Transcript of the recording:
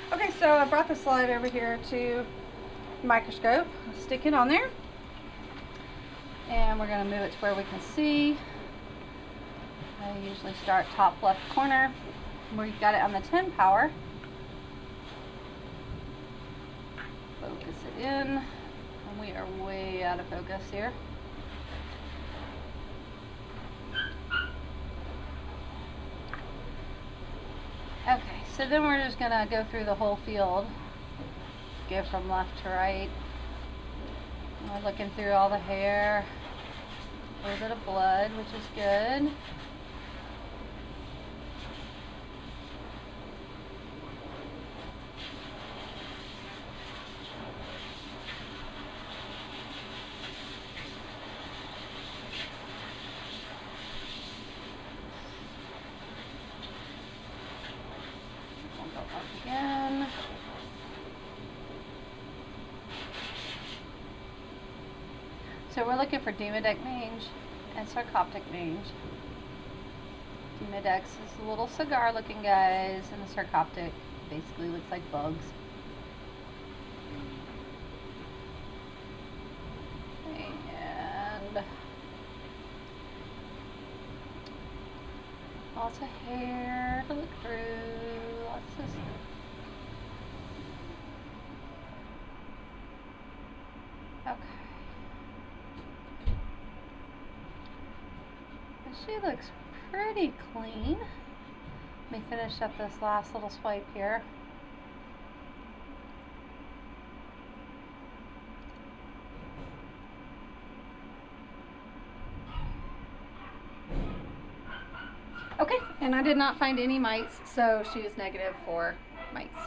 Okay, so I brought the slide over here to the microscope. Stick it on there. And we're going to move it to where we can see. I usually start top left corner. We've got it on the 10 power. Focus it in. And we are way out of focus here. Okay, so then we're just going to go through the whole field. Go from left to right. We're looking through all the hair. A little bit of blood, which is good. We'll go up again. So we're looking for Demodex mange and Sarcoptic mange. Demodex is the little cigar looking guys, and the Sarcoptic basically looks like bugs. And lots of hair to look through, lots of okay. She looks pretty clean. Let me finish up this last little swipe here. Okay, and I did not find any mites, so she was negative for mites.